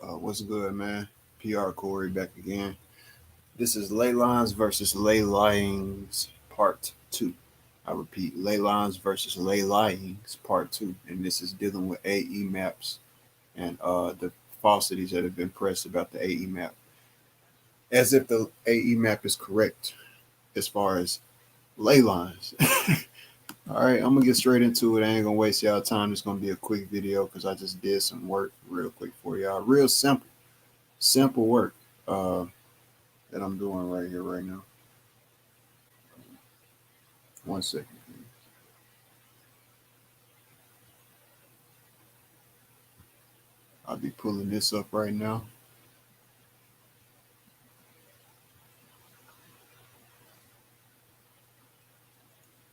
What's good, man? PR Corey back again. This is Ley Lines versus Ley Lines Part 2. I repeat, Ley Lines versus Ley Lines Part 2. And this is dealing with AE maps and the falsities that have been pressed about the AE map. As if the AE map is correct as far as ley lines. All right, I'm going to get straight into it. I ain't going to waste y'all time. It's going to be a quick video because I just did some work real quick for y'all. Real simple work that I'm doing right here, right now. 1 second. I'll be pulling this up right now.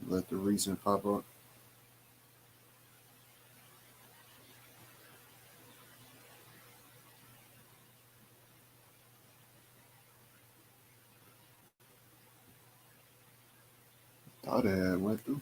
Let the reason pop up. Thought it had went through.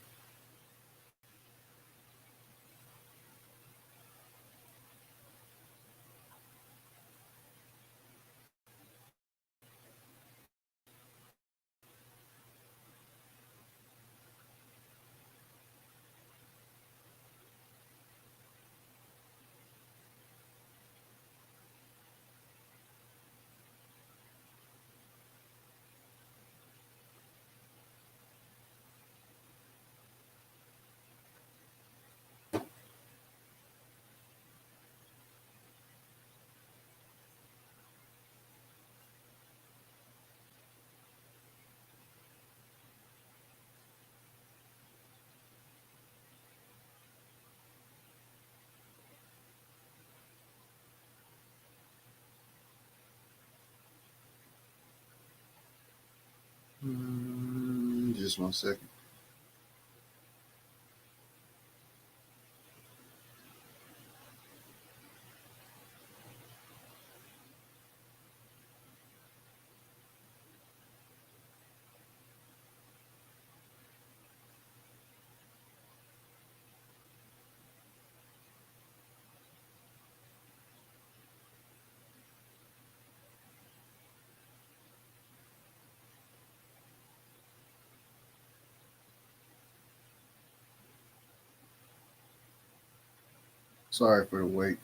Just 1 second. Sorry for the wait,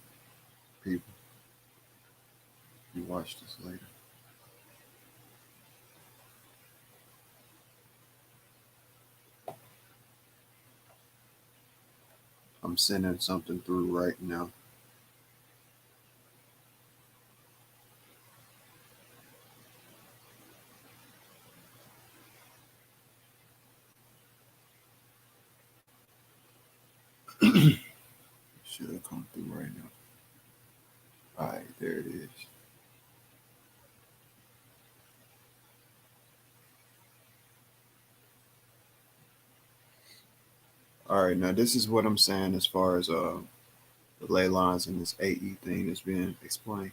people. You watch this later. I'm sending something through right now. Should have come through right now. All right, there it is. All right, now this is what I'm saying as far as the ley lines and this AE thing that's being explained.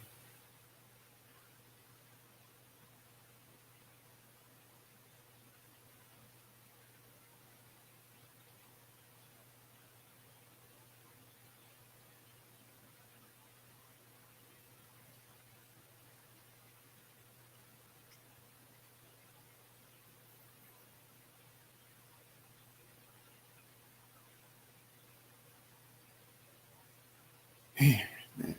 Man.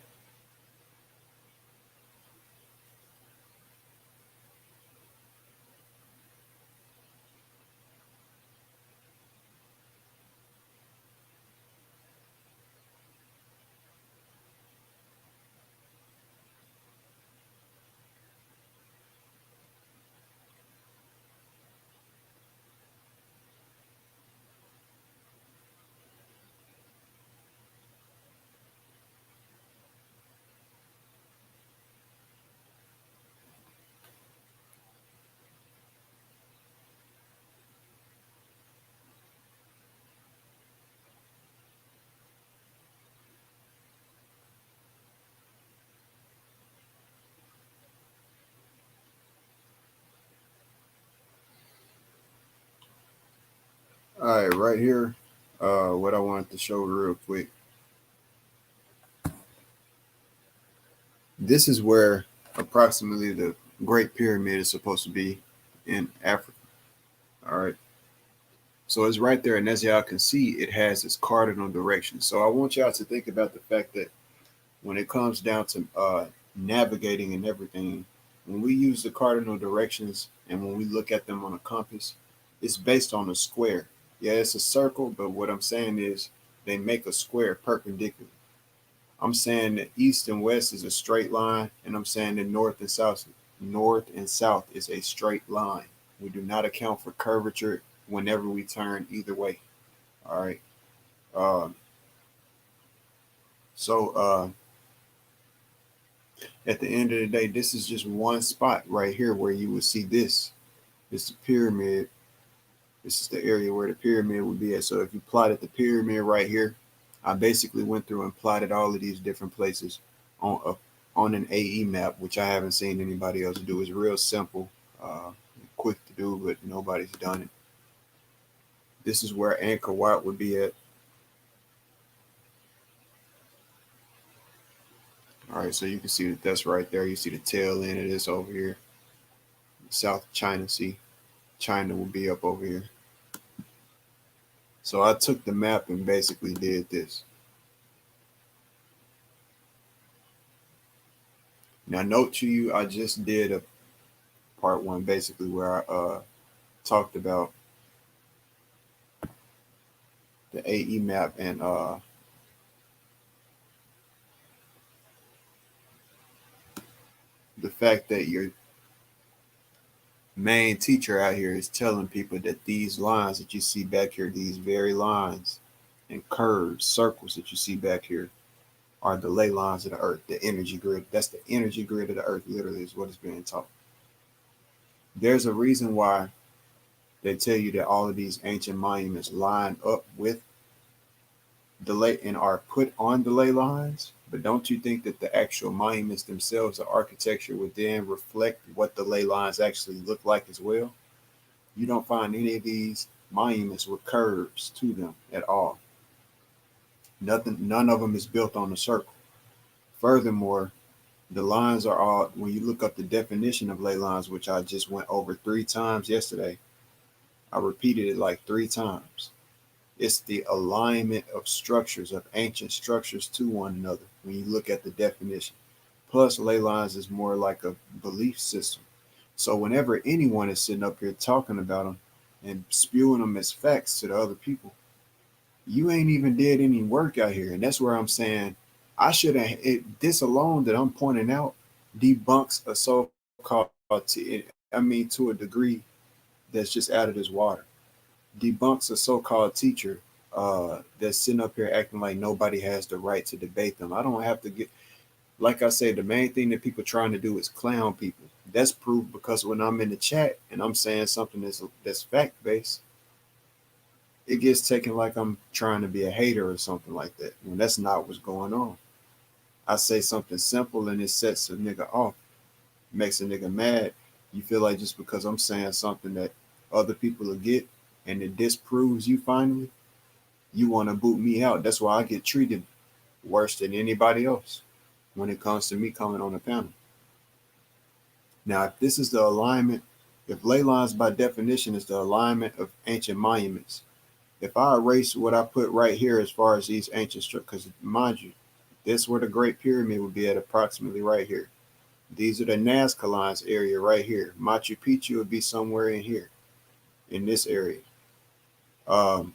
All right, right here, what I wanted to show real quick. This is where approximately the Great Pyramid is supposed to be in Africa. All right. So it's right there, and as y'all can see, it has its cardinal direction. So I want y'all to think about the fact that when it comes down to navigating and everything, when we use the cardinal directions and when we look at them on a compass, it's based on a square. Yeah, it's a circle, but what I'm saying is they make a square perpendicular. I'm saying that east and west is a straight line, and I'm saying that north and south is a straight line. We do not account for curvature whenever we turn either way. All right. Um, so at the end of the day, this is just one spot right here where you would see this. This is the pyramid. This is the area where the pyramid would be at. So if you plotted the pyramid right here, I basically went through and plotted all of these different places on an AE map, which I haven't seen anybody else do. It's real simple, quick to do, but nobody's done it. This is where Angkor Wat would be at. All right, so you can see that that's right there. You see the tail end of this over here, South China Sea. China will be up over here. So I took the map and basically did this. Now, note to you, I just did a part one basically where I talked about the AE map and the fact that your main teacher out here is telling people that these lines that you see back here, these very lines and curves, circles that you see back here, are the ley lines of the earth, the energy grid. That's the energy grid of the earth, literally, is what is being taught. There's a reason why they tell you that all of these ancient monuments line up with the ley and are put on the ley lines. But don't you think that the actual monuments themselves, the architecture, would then reflect what the ley lines actually look like as well? You don't find any of these monuments with curves to them at all. Nothing, none of them is built on a circle. Furthermore, the lines are all, when you look up the definition of ley lines, which I just went over 3 times yesterday, I repeated it like 3 times. It's the alignment of structures, of ancient structures to one another when you look at the definition. Plus, ley lines is more like a belief system. So whenever anyone is sitting up here talking about them and spewing them as facts to the other people, you ain't even did any work out here. And that's where I'm saying I should have, this alone that I'm pointing out debunks a so-called, I mean, to a degree that's just out of this water, debunks a so-called teacher that's sitting up here acting like nobody has the right to debate them. I don't have to get, like I said, the main thing that people trying to do is clown people. That's proof because when I'm in the chat and I'm saying something that's fact based, it gets taken like I'm trying to be a hater or something like that. When that's not what's going on. I say something simple and it sets a nigga off, makes a nigga mad. You feel like just because I'm saying something that other people will get and it disproves you finally, you want to boot me out. That's why I get treated worse than anybody else when it comes to me coming on the panel. Now, if this is the alignment, if ley lines by definition is the alignment of ancient monuments, if I erase what I put right here as far as these ancient structures, because mind you, this is where the Great Pyramid would be at approximately right here. These are the Nazca lines area right here. Machu Picchu would be somewhere in here, in this area. Um,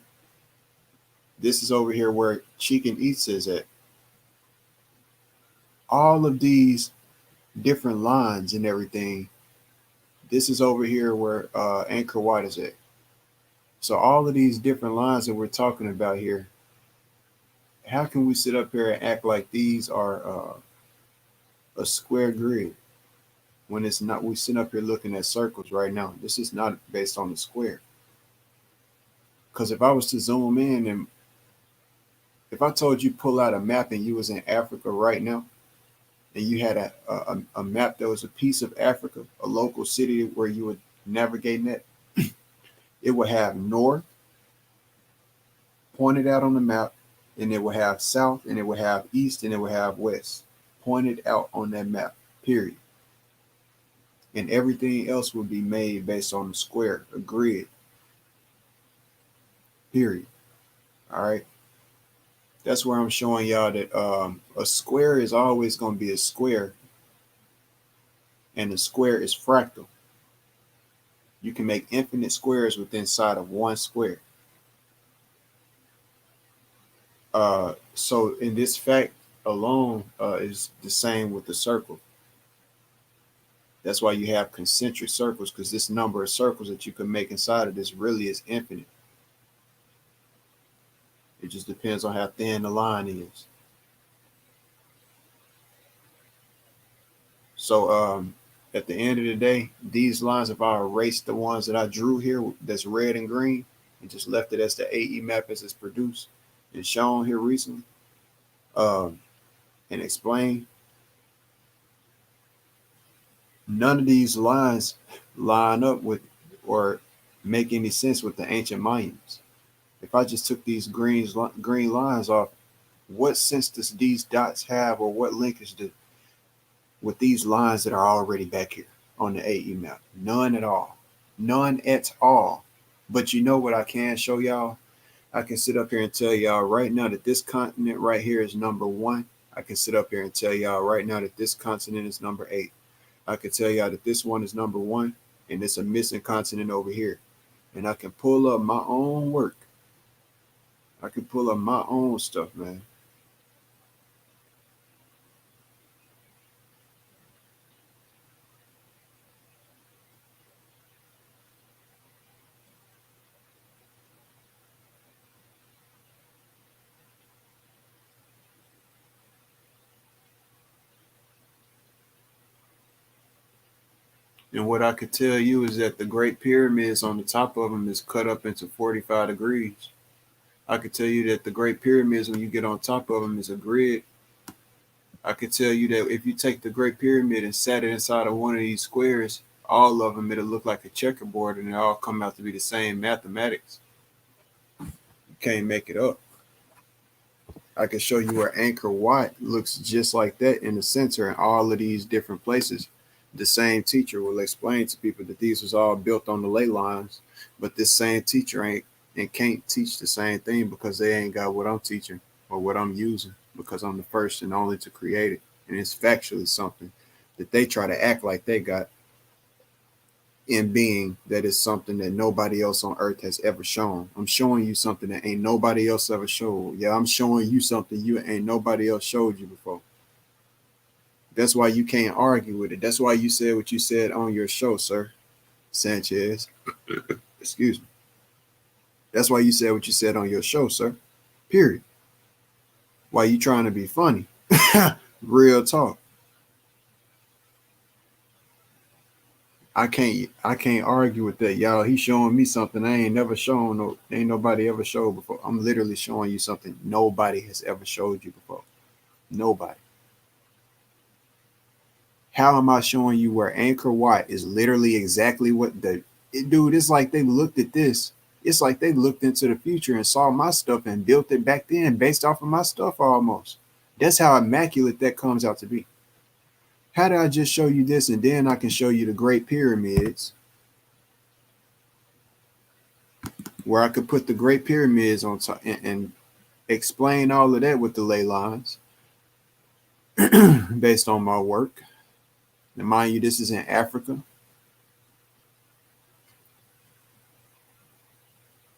this is over here where Chichen Itza is at. All of these different lines and everything. This is over here where Angkor Wat is at. So all of these different lines that we're talking about here, how can we sit up here and act like these are a square grid when it's not? We sit up here looking at circles right now. This is not based on the square. Because if I was to zoom in and if I told you pull out a map and you was in Africa right now, and you had a map that was a piece of Africa, a local city where you would navigate that, it would have north pointed out on the map, and it would have south, and it would have east, and it would have west. pointed out on that map, period. And everything else will be made based on a square, a grid, period. All right. That's where I'm showing y'all that a square is always going to be a square, and a square is fractal. You can make infinite squares within inside of one square. So in this fact alone is the same with the circle. That's why you have concentric circles, because this number of circles that you can make inside of this really is infinite. It just depends on how thin the line is. So at the end of the day, these lines, if I erase the ones that I drew here that's red and green and just left it as the AE map as it's produced and shown here recently, and explain, none of these lines line up with or make any sense with the ancient Mayans. If I just took these green lines off, what sense does these dots have, or what linkage do with these lines that are already back here on the AE map? None at all. None at all. But you know what I can show y'all? I can sit up here and tell y'all right now that this continent right here is number 1. I can sit up here and tell y'all right now that this continent is number 8. I can tell y'all that this one is number 1 and it's a missing continent over here. And I can pull up my own work. I can pull up my own stuff, man. And what I could tell you is that the Great Pyramids on the top of them is cut up into 45 degrees. I could tell you that the Great Pyramids, when you get on top of them, is a grid. I could tell you that if you take the Great Pyramid and sat it inside of one of these squares, all of them, it'll look like a checkerboard and it all come out to be the same mathematics. You can't make it up. I can show you where Angkor Wat looks just like that in the center in all of these different places. The same teacher will explain to people that these was all built on the ley lines, but this same teacher ain't and can't teach the same thing because they ain't got what I'm teaching or what I'm using, because I'm the first and only to create it. And it's factually something that they try to act like they got in being, that is something that nobody else on earth has ever shown. I'm showing you something that ain't nobody else ever showed. Yeah, I'm showing you something you ain't nobody else showed you before. That's why you can't argue with it. That's why you said what you said on your show, sir Sanchez. Excuse me. That's why you said what you said on your show, sir. Period. Why you trying to be funny? Real talk. I can't argue with that, y'all. He's showing me something I ain't never shown. No, ain't nobody ever showed before. I'm literally showing you something nobody has ever showed you before. Nobody. How am I showing you where Angkor Wat is literally exactly what dude? It's like they looked at this. It's like they looked into the future and saw my stuff and built it back then based off of my stuff almost. That's how immaculate that comes out to be. How did I just show you this and then I can show you the Great Pyramids, where I could put the Great Pyramids on top and explain all of that with the ley lines based on my work. And mind you, this is in Africa,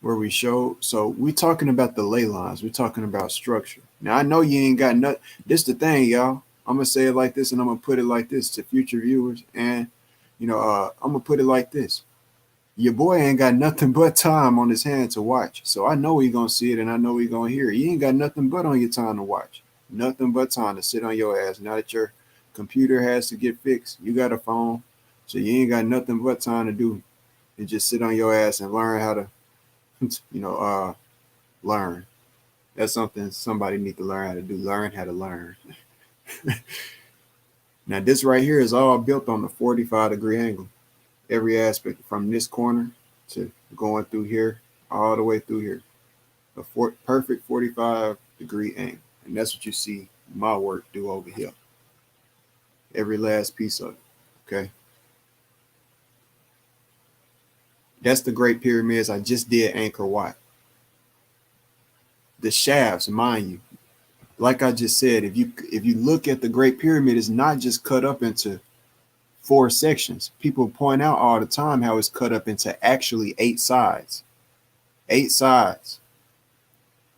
where we show. So we talking about the ley lines. We're talking about structure. Now, I know you ain't got nothing. This the thing, y'all. I'm going to say it like this, and I'm going to put it like this to future viewers. And, I'm going to put it like this. Your boy ain't got nothing but time on his hand to watch. So I know he going to see it, and I know he going to hear it. You ain't got nothing but on your time to watch. Nothing but time to sit on your ass. Now that your computer has to get fixed, you got a phone. So you ain't got nothing but time to do and just sit on your ass and learn how to, learn. That's something somebody need to learn how to do. Learn how to learn. Now, this right here is all built on the 45-degree angle. Every aspect from this corner to going through here, all the way through here. A perfect 45-degree angle. And that's what you see my work do over here. Every last piece of it. Okay. That's the Great Pyramids. I just did Angkor Wat. The shafts, mind you, like I just said, if you look at the Great Pyramid, it's not just cut up into 4 sections. People point out all the time how it's cut up into actually 8 sides. 8 sides.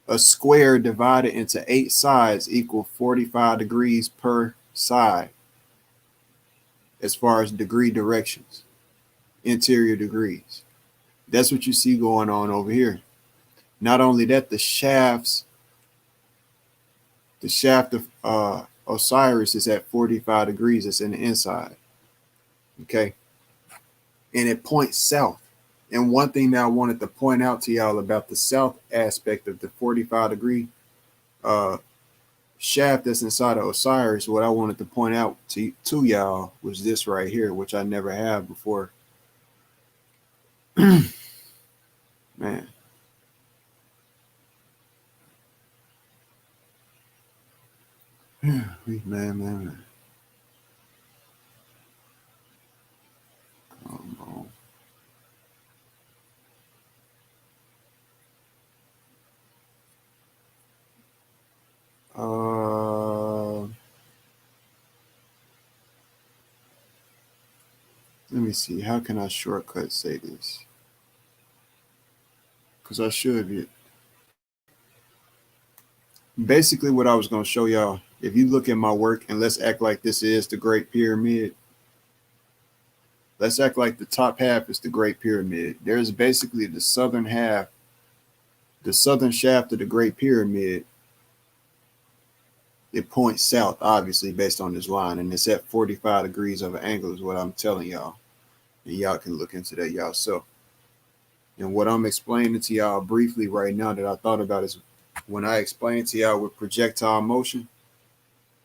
A square divided into 8 sides equal 45 degrees per side as far as degree directions, interior degrees. That's what you see going on over here. Not only that, the shaft of Osiris is at 45 degrees. It's in the inside. Okay. And it points south. And one thing that I wanted to point out to y'all about the south aspect of the 45-degree shaft that's inside of Osiris, what I wanted to point out to y'all was this right here, which I never have before. Man. Man. Come on. Let me see. How can I shortcut say this? Because I should be. Basically, what I was going to show y'all, if you look at my work and let's act like this is the Great Pyramid. Let's act like the top half is the Great Pyramid. There's basically the southern half, the southern shaft of the Great Pyramid. It points south, obviously, based on this line, and it's at 45 degrees of an angle is what I'm telling y'all. And y'all can look into that yourself. And what I'm explaining to y'all briefly right now that I thought about is when I explained to y'all with projectile motion,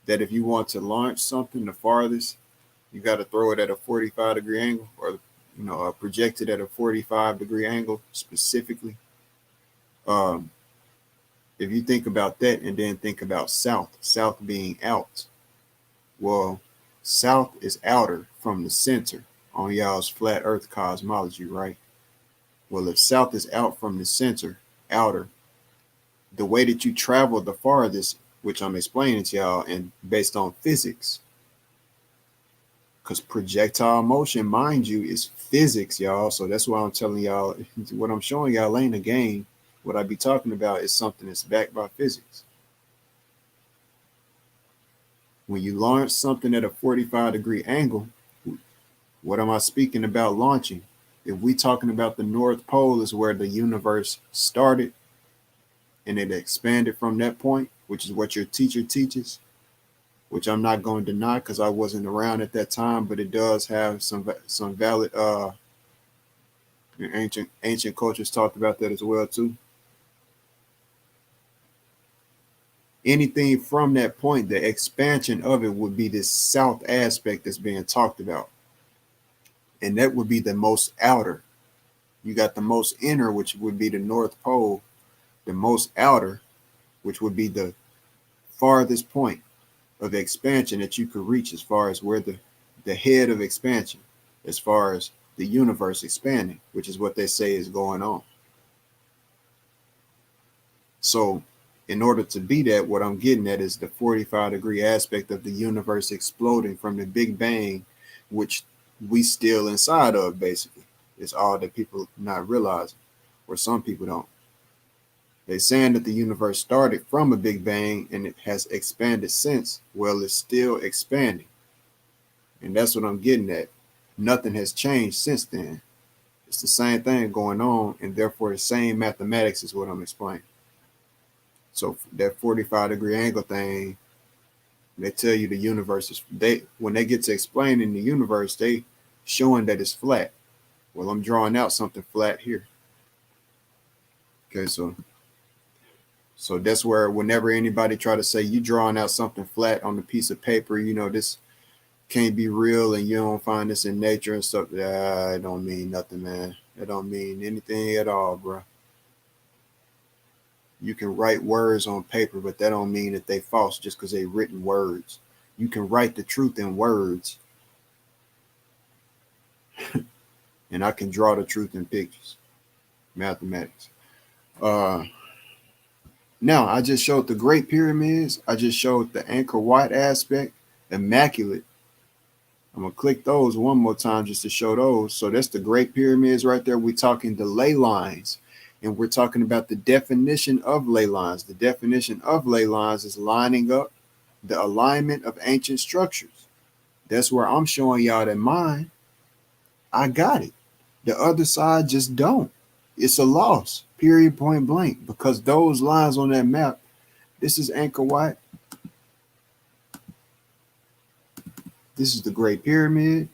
that if you want to launch something the farthest, you got to throw it at a 45-degree angle, or project it at a 45-degree angle specifically. If you think about that and then think about south being out, well, south is outer from the center on y'all's flat earth cosmology, right? Well, if south is out from the center, outer, the way that you travel the farthest, which I'm explaining to y'all, and based on physics, because projectile motion, mind you, is physics, y'all. So that's why I'm telling y'all, what I'm showing y'all ain't a game. What I be talking about is something that's backed by physics. When you launch something at a 45-degree angle, what am I speaking about launching? If we talking about the North Pole is where the universe started and it expanded from that point, which is what your teacher teaches, which I'm not going to deny because I wasn't around at that time, but it does have some valid ancient cultures talked about that as well too. Anything from that point, the expansion of it would be this south aspect that's being talked about. And that would be the most outer. You got the most inner, which would be the North Pole, the most outer, which would be the farthest point of expansion that you could reach as far as where the head of expansion, as far as the universe expanding, which is what they say is going on. So in order to be that, what I'm getting at is the 45-degree aspect of the universe exploding from the Big Bang, which we still inside of, basically. It's all that people not realizing, or some people don't. They're saying that the universe started from a Big Bang and it has expanded since. Well, it's still expanding. And that's what I'm getting at. Nothing has changed since then. It's the same thing going on, and therefore the same mathematics is what I'm explaining. So that 45-degree angle thing, they tell you the universe is, when they get to explaining the universe, they showing that it's flat. Well, I'm drawing out something flat here. Okay, so that's where whenever anybody try to say you drawing out something flat on a piece of paper, this can't be real and you don't find this in nature and stuff, it don't mean nothing, man. It don't mean anything at all, bro. You can write words on paper, but that don't mean that they false just because they written words. You can write the truth in words, and I can draw the truth in pictures. Mathematics. Uh, Now, I just showed the Great Pyramids. I just showed the Angkor Wat aspect, immaculate. I'm going to click those one more time just to show those. So that's the Great Pyramids right there. We're talking the ley lines, and we're talking about the definition of ley lines. The definition of ley lines is lining up the alignment of ancient structures. That's where I'm showing y'all that mine, I got it. The other side just don't. It's a loss, period, point blank, because those lines on that map, this is Angkor Wat. This is the Great Pyramid.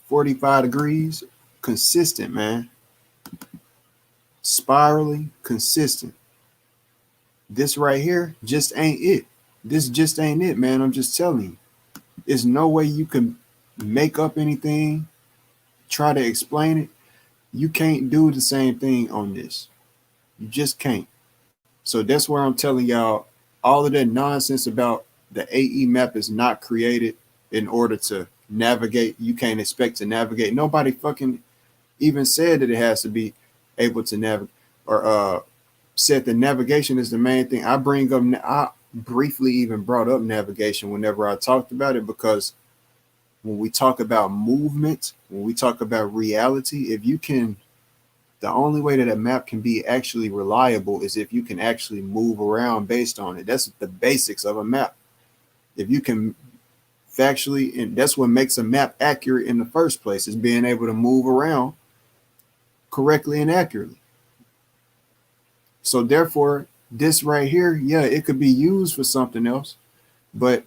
45 degrees. Consistent, man. Spiraling, consistent. This right here just ain't it. This just ain't it, man. I'm just telling you. There's no way you can make up anything, try to explain it. You can't do the same thing on this. You just can't. So that's where I'm telling y'all all of that nonsense about the AE map is not created in order to navigate. You can't expect to navigate. Nobody fucking even said that it has to be able to navigate or said that navigation is the main thing. I briefly even brought up navigation whenever I talked about it, because when we talk about movement, when we talk about reality, if you can, the only way that a map can be actually reliable is if you can actually move around based on it. That's the basics of a map. If you can factually, and that's what makes a map accurate in the first place, is being able to move around correctly and accurately. So therefore, this right here, yeah, it could be used for something else, but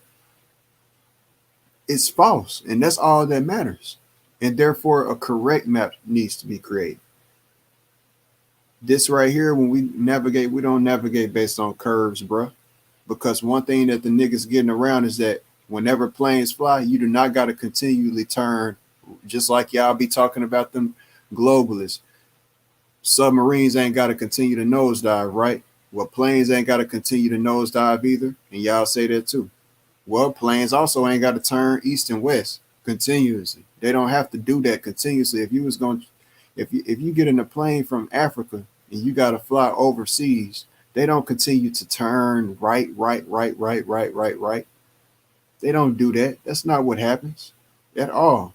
it's false, and that's all that matters. And therefore, a correct map needs to be created. This right here, when we navigate, we don't navigate based on curves, bro. Because one thing that the niggas getting around is that whenever planes fly, you do not got to continually turn, just like y'all be talking about them globalists. Submarines ain't got to continue to nosedive, right? Well, planes ain't got to continue to nosedive either, and y'all say that too. Well, planes also ain't got to turn east and west continuously. They don't have to do that continuously. If you get in a plane from Africa and you got to fly overseas, they don't continue to turn right. They don't do that. That's not what happens at all.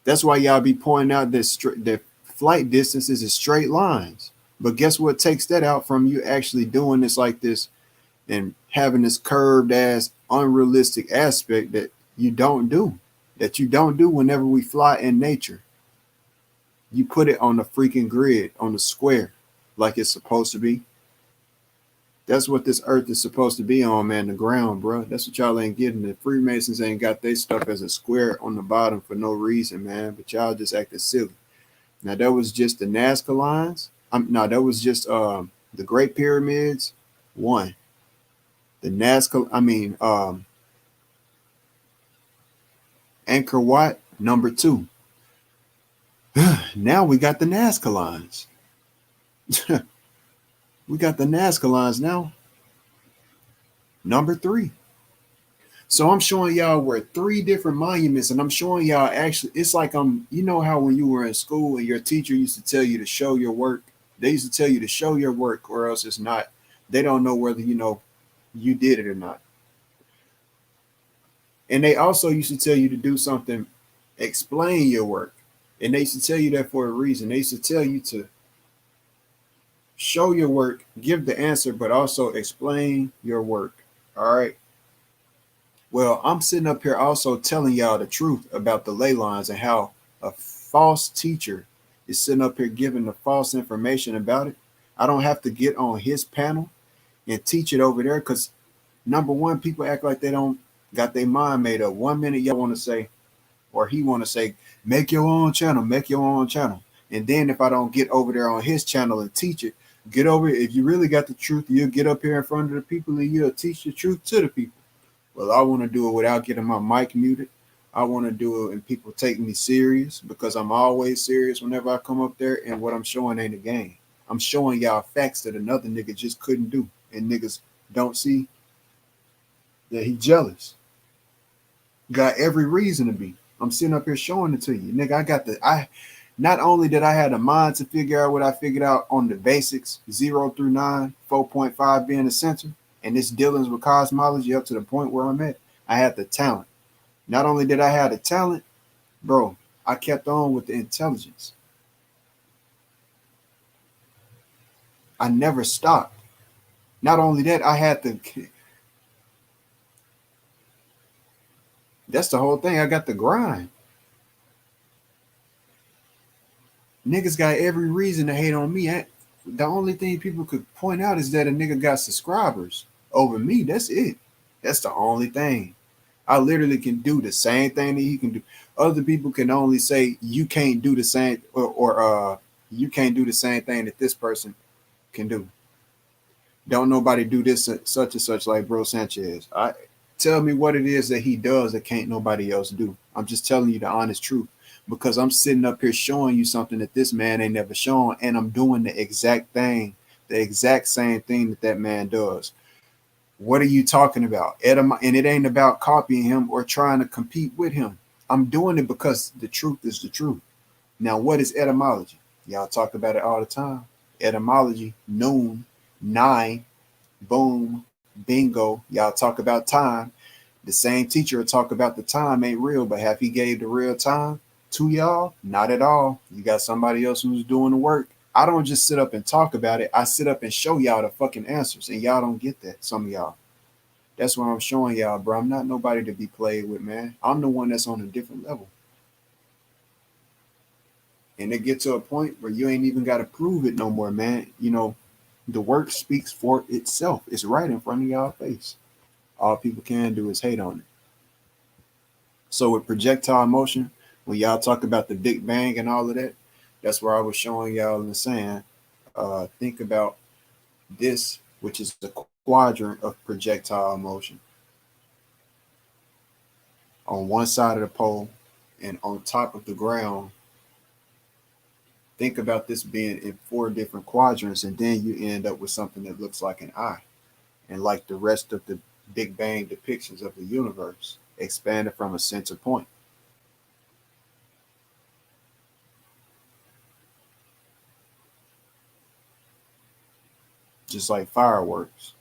That's why y'all be pointing out that flight distances is straight lines. But guess what takes that out from you actually doing this like this and having this curved ass unrealistic aspect that you don't do whenever we fly in nature. You put it on the freaking grid, on the square, like it's supposed to be. That's what this earth is supposed to be on, man, the ground, bro. That's what y'all ain't getting. The Freemasons ain't got their stuff as a square on the bottom for no reason, man. But y'all just acting silly. Now, that was just the Nazca lines. No, that was just the Great Pyramids, 1. The Angkor Wat, number 2. Now we got the Nazca lines. We got the Nazca lines now. Number 3. So I'm showing y'all where 3 different monuments, and I'm showing y'all actually, it's like you know how when you were in school and your teacher used to tell you to show your work, they used to tell you to show your work or else it's not, they don't know whether you did it or not. And they also used to tell you to do something, explain your work. And they used to tell you that for a reason. They used to tell you to show your work, give the answer, but also explain your work. All right. Well, I'm sitting up here also telling y'all the truth about the ley lines and how a false teacher is sitting up here giving the false information about it. I don't have to get on his panel and teach it over there because, number one, people act like they don't got their mind made up. 1 minute y'all want to say, or he want to say, make your own channel, make your own channel. And then if I don't get over there on his channel and teach it, get over it. If you really got the truth, you'll get up here in front of the people and you'll teach the truth to the people. Well, I want to do it without getting my mic muted. I want to do it and people take me serious because I'm always serious whenever I come up there. And what I'm showing ain't a game. I'm showing y'all facts that another nigga just couldn't do. And niggas don't see that he jealous. Got every reason to be. I'm sitting up here showing it to you. Nigga, I not only did I have the mind to figure out what I figured out on the basics, 0 through 9, 4.5 being the center, and this dealings with cosmology up to the point where I'm at, I had the talent. Not only did I have the talent, bro, I kept on with the intelligence. I never stopped. Not only that, I had the that's the whole thing. I got the grind. Niggas got every reason to hate on me. The only thing people could point out is that a nigga got subscribers over me. That's it. That's the only thing. I literally can do the same thing that he can do. Other people can only say you can't do the same or you can't do the same thing that this person can do. Don't nobody do this such and such like Bro Sanchez. Tell me what it is that he does that can't nobody else do. I'm just telling you the honest truth because I'm sitting up here showing you something that this man ain't never shown, and I'm doing the exact thing, the exact same thing that that man does. What are you talking about? And it ain't about copying him or trying to compete with him. I'm doing it because the truth is the truth. Now, what is etymology? Y'all talk about it all the time. Etymology, noon, 9, boom, bingo. Y'all talk about time. The same teacher will talk about the time ain't real, but have he gave the real time to y'all? Not at all. You got somebody else who's doing the work. I don't just sit up and talk about it. I sit up and show y'all the fucking answers, and y'all don't get that. Some of y'all. That's what I'm showing y'all, bro. I'm not nobody to be played with, man. I'm the one that's on a different level. And it get to a point where you ain't even got to prove it no more, man. You know, the work speaks for itself. It's right in front of y'all face. All people can do is hate on it. So with projectile motion, when y'all talk about the Big Bang and all of that, that's where I was showing y'all and saying, think about this, which is the quadrant of projectile motion. On one side of the pole and on top of the ground, think about this being in 4 different quadrants, and then you end up with something that looks like an eye. And like the rest of the Big Bang depictions of the universe, expanded from a center point. Just like fireworks.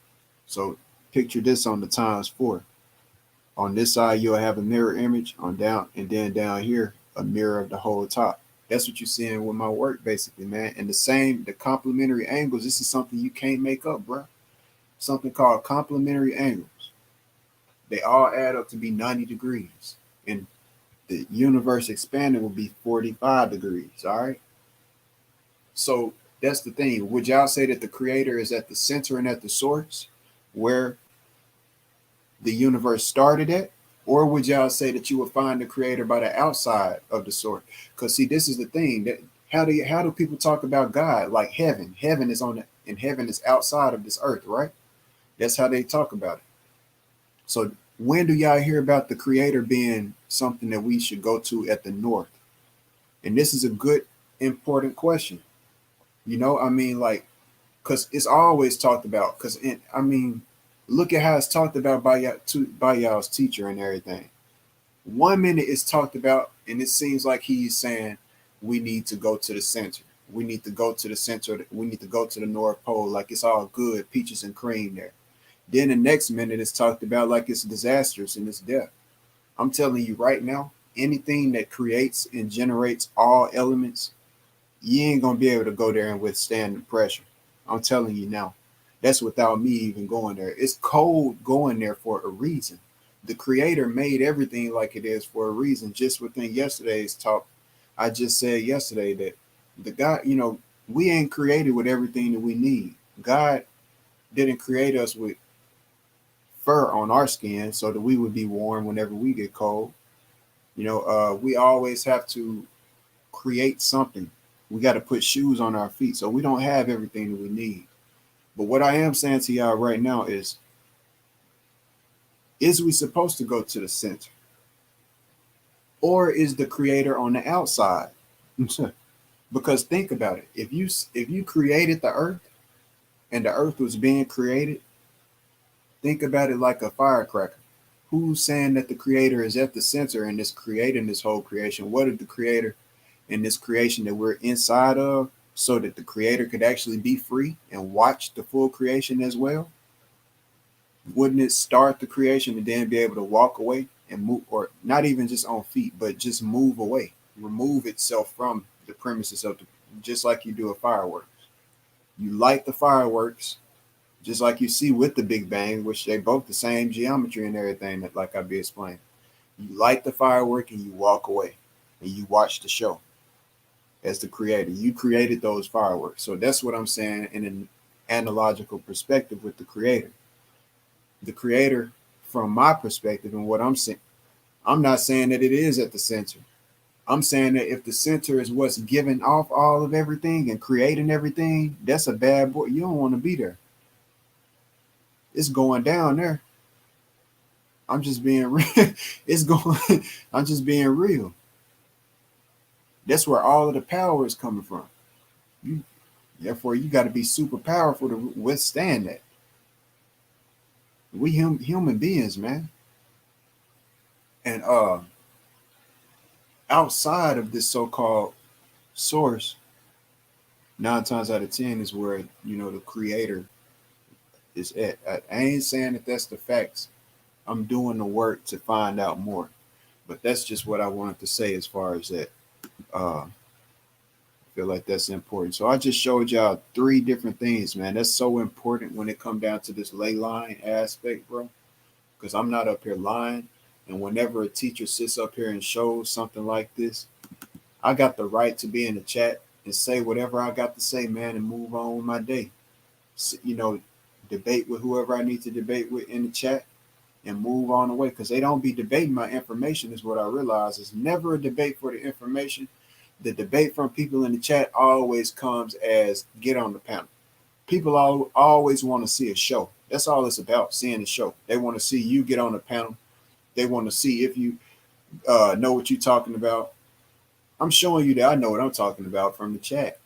So picture this on the times 4. On this side, you'll have a mirror image on down, and then down here, a mirror of the whole top. That's what you're seeing with my work, basically, man. And the complementary angles, this is something you can't make up, bro. Something called complementary angles. They all add up to be 90 degrees. And the universe expanding will be 45 degrees, all right? So that's the thing. Would y'all say that the creator is at the center and at the source where the universe started at? Or would y'all say that you would find the creator by the outside of the source? Because see, this is the thing. That how do people talk about God? Like heaven. Heaven is on the, and heaven is outside of this earth, right? That's how they talk about it. So when do y'all hear about the creator being something that we should go to at the north? And this is a good, important question. You know, I mean, like, because it's always talked about. Because I mean, look at how it's talked about by y'all's teacher and everything. 1 minute it's talked about, and it seems like he's saying we need to go to the center. We need to go to the center. We need to go to the North Pole. Like it's all good, peaches and cream there. Then the next minute it's talked about like it's disastrous and it's death. I'm telling you right now, anything that creates and generates all elements, you ain't gonna be able to go there and withstand the pressure. I'm telling you now. That's without me even going there. It's cold going there for a reason. The creator made everything like it is for a reason. Just within yesterday's talk, I just said yesterday that the God, you know, we ain't created with everything that we need. God didn't create us with fur on our skin so that we would be warm whenever we get cold. You know, we always have to create something. We got to put shoes on our feet. So we don't have everything that we need. But what I am saying to y'all right now is we supposed to go to the center? Or is the creator on the outside? Because think about it. If you created the earth and the earth was being created, Think about it like a firecracker. Who's saying that the creator is at the center and is creating this whole creation? What did the creator in this creation that we're inside of so that the creator could actually be free and watch the full creation as well? Wouldn't it start the creation and then be able to walk away and move, or not even just on feet, but just move away, remove itself from the premises of the, just like you do a fireworks. You light the fireworks, just like you see with the Big Bang, which they both the same geometry and everything that like I be explaining. You light the firework and you walk away and you watch the show as the creator. You created those fireworks. So that's what I'm saying in an analogical perspective with the creator. The creator, from my perspective and what I'm saying, I'm not saying that it is at the center. I'm saying that if the center is what's giving off all of everything and creating everything, that's a bad boy. You don't want to be there. It's going down there. I'm just being real. It's going, I'm just being real. That's where all of the power is coming from. You, therefore, you got to be super powerful to withstand that. We human beings, man. And outside of this so-called source, 9 times out of 10 is where the creator is at. I ain't saying that that's the facts. I'm doing the work to find out more, but that's just what I wanted to say as far as that. I feel like that's important. So I just showed y'all 3 different things, man. That's so important when it come down to this ley line aspect, bro. Because I'm not up here lying. And whenever a teacher sits up here and shows something like this, I got the right to be in the chat and say whatever I got to say, man, and move on with my day. So, debate with whoever I need to debate with in the chat and move on away, because they don't be debating my information is what I realize. It's never a debate for the information. The debate from people in the chat always comes as get on the panel. People always want to see a show. That's all it's about, seeing the show. They want to see you get on the panel. They want to see if you know what you're talking about. I'm showing you that I know what I'm talking about from the chat.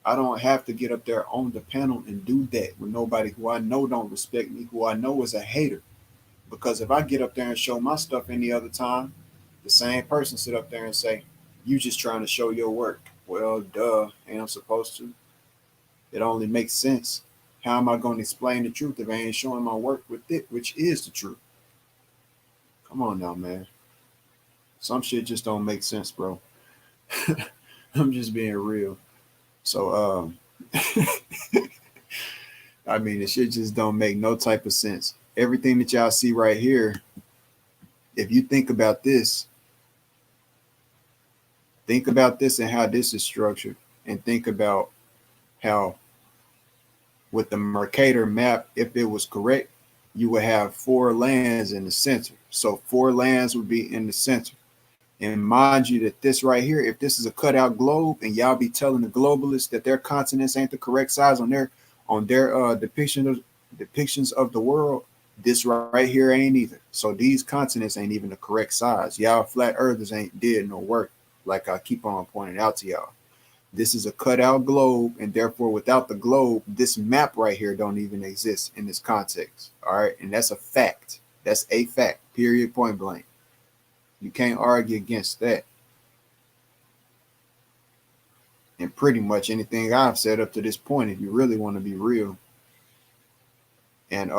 I don't have to get up there on the panel and do that with nobody who I know don't respect me, who I know is a hater. Because if I get up there and show my stuff any other time, the same person sit up there and say, you just trying to show your work. Well, duh, ain't I'm supposed to. It only makes sense. How am I going to explain the truth if I ain't showing my work with it, which is the truth? Come on now, man. Some shit just don't make sense, bro. I'm just being real. So, I mean, the shit just don't make no type of sense. Everything that y'all see right here, if you think about this and how this is structured, and think about how with the Mercator map, if it was correct, you would have 4 lands in the center. So 4 lands would be in the center. And mind you that this right here, if this is a cutout globe and y'all be telling the globalists that their continents ain't the correct size on their depictions of the world, this right here ain't either. So these continents ain't even the correct size. Y'all flat earthers ain't did no work, like I keep on pointing out to y'all. This is a cutout globe, and therefore without the globe, this map right here don't even exist in this context. All right, and that's a fact. That's a fact, period, point blank. You can't argue against that. And pretty much anything I've said up to this point, if you really want to be real. And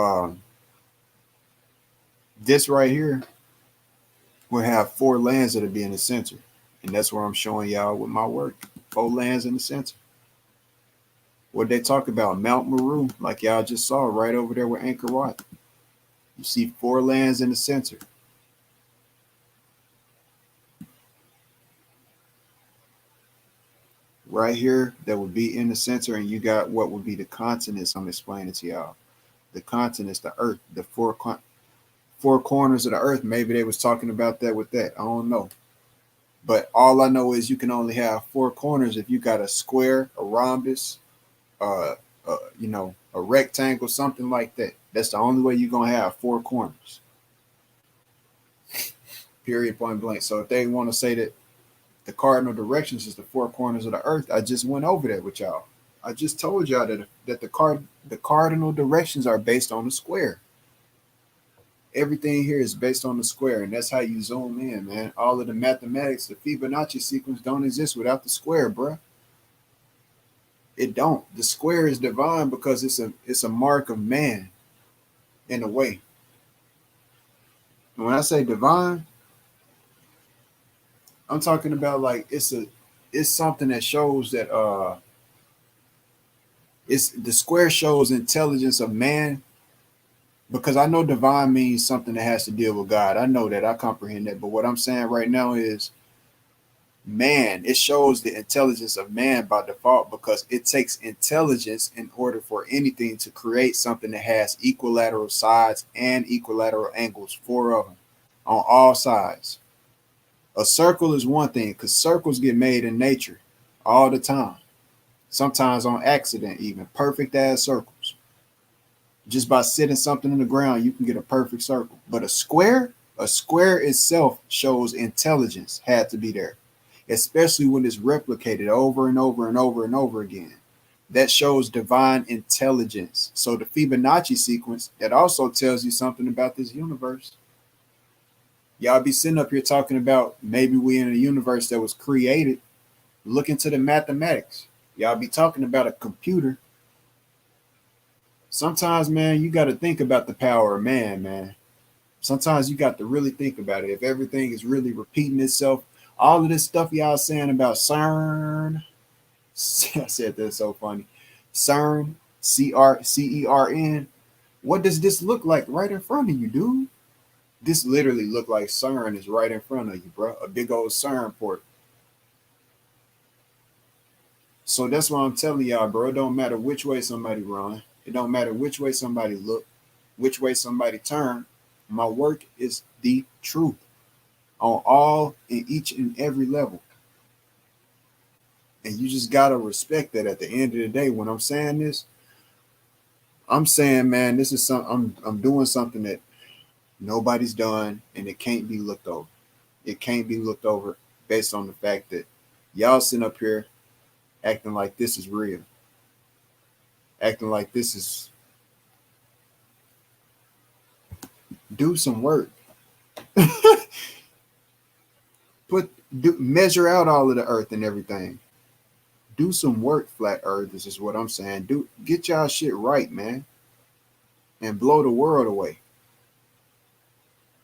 this right here will have 4 lands that'll be in the center. And that's where I'm showing y'all with my work. 4 lands in the center. What they talk about, Mount Meru, like y'all just saw right over there with Angkor Wat. You see 4 lands in the center. Right here, that would be in the center, and you got what would be the continents. I'm explaining to y'all. The continents, the earth, the 4 corners of the earth. Maybe they was talking about that with that. I don't know. But all I know is you can only have 4 corners if you got a square, a rhombus, a rectangle, something like that. That's the only way you're going to have 4 corners. Period, point blank. So if they want to say that the cardinal directions is the 4 corners of the earth, I just went over that with y'all. I just told y'all that the cardinal directions are based on the square. Everything here is based on the square, and that's how you zoom in, man. All of the mathematics, the Fibonacci sequence don't exist without the square, bruh. It don't. The square is divine because it's a mark of man in a way. And when I say divine, I'm talking about like it's something that shows that it's the square shows intelligence of man, because I know divine means something that has to deal with God. I know that, I comprehend that. But what I'm saying right now is man, it shows the intelligence of man by default, because it takes intelligence in order for anything to create something that has equilateral sides and equilateral angles, four of them on all sides. A circle is one thing, because circles get made in nature all the time, sometimes on accident, even perfect ass circles. Just by sitting something in the ground, you can get a perfect circle. But a square itself shows intelligence had to be there, especially when it's replicated over and over and over and over again. That shows divine intelligence. So the Fibonacci sequence, that also tells you something about this universe. Y'all be sitting up here talking about maybe we in a universe that was created. Look into the mathematics. Y'all be talking about a computer. Sometimes, man, you got to think about the power of man, man. Sometimes you got to really think about it. If everything is really repeating itself, all of this stuff y'all saying about CERN, I said that's so funny. CERN, CERN. What does this look like right in front of you, dude? This literally look like CERN is right in front of you, bro. A big old CERN port. So that's why I'm telling y'all, bro. It don't matter which way somebody run. It don't matter which way somebody look, which way somebody turn. My work is the truth on all and each and every level. And you just gotta respect that at the end of the day. When I'm saying this, I'm saying, man, this is I'm doing something that nobody's done, and it can't be looked over. It can't be looked over based on the fact that y'all sitting up here acting like this is real. Acting like this is, do some work. Measure out all of the earth and everything. Do some work, flat earthers, is what I'm saying. Get y'all shit right, man. And blow the world away.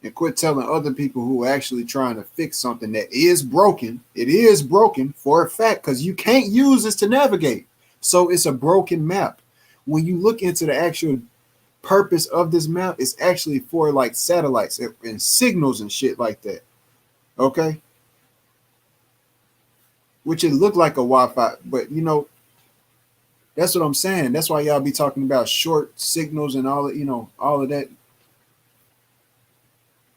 And quit telling other people who are actually trying to fix something that is broken. It is broken for a fact, because you can't use this to navigate. So it's a broken map. When you look into the actual purpose of this map, it's actually for like satellites and signals and shit like that. Okay? Which it looked like a Wi-Fi, but you know, that's what I'm saying. That's why y'all be talking about short signals and all of, all of that.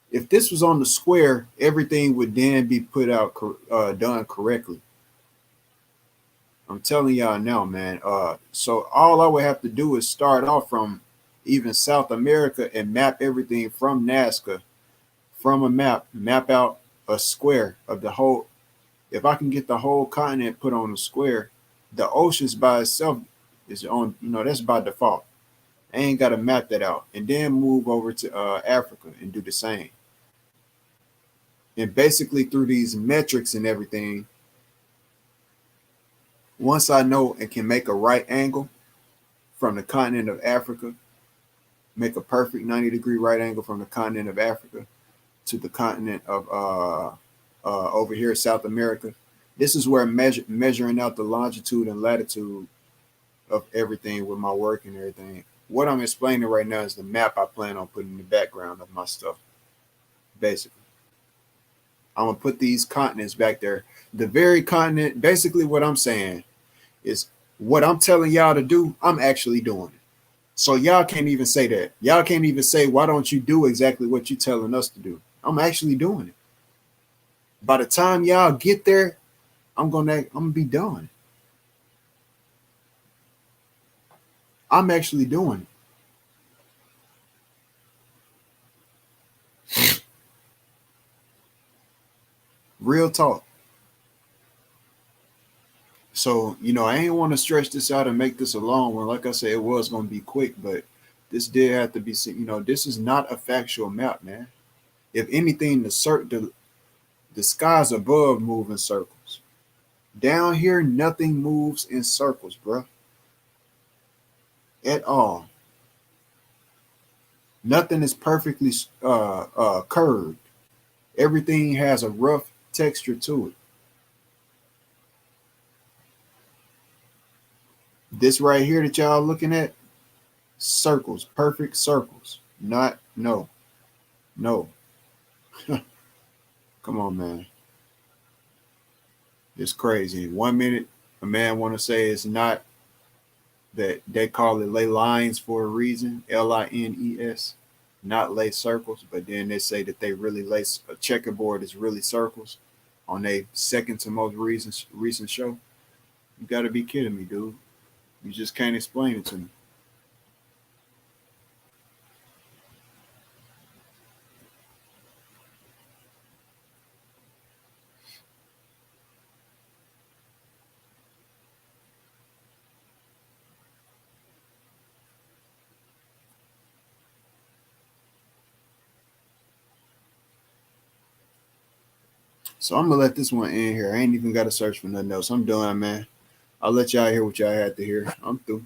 If this was on the square, everything would then be put out, done correctly. I'm telling y'all now, man. So all I would have to do is start off from even South America and map everything from Nazca, from a map out a square of the whole. If I can get the whole continent put on a square, the oceans by itself is on, that's by default. I ain't got to map that out, and then move over to Africa and do the same. And basically through these metrics and everything, once I know and can make a right angle from the continent of Africa, make a perfect 90-degree right angle from the continent of Africa to the continent of over here, South America. This is where measuring out the longitude and latitude of everything with my work and everything. What I'm explaining right now is the map I plan on putting in the background of my stuff. Basically, I'm gonna put these continents back there. The very continent, basically what I'm saying is what I'm telling y'all to do, I'm actually doing it. So y'all can't even say that. Y'all can't even say, why don't you do exactly what you're telling us to do? I'm actually doing it. By the time y'all get there, I'm gonna be done. I'm actually doing it. Real talk. So, I ain't want to stretch this out and make this a long one. Like I said, it was going to be quick, but This did have to be seen. This is not a factual map, man. If anything, the skies above move in circles. Down here, nothing moves in circles, bro. At all. Nothing is perfectly curved. Everything has a rough texture to it. This right here that y'all looking at, circles, perfect circles. Not, no, no. Come on, man. It's crazy. 1 minute, a man want to say it's not, that they call it ley lines for a reason, Lines, not lay circles. But then they say that they really lay a checkerboard is really circles on a second to most recent show. You got to be kidding me, dude. You just can't explain it to me. So I'm gonna let this one in here. I ain't even got to search for nothing else. I'm done, man. I'll let y'all hear what y'all had to hear. I'm through.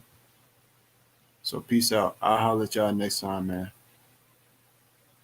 So peace out. I'll holler at y'all next time, man.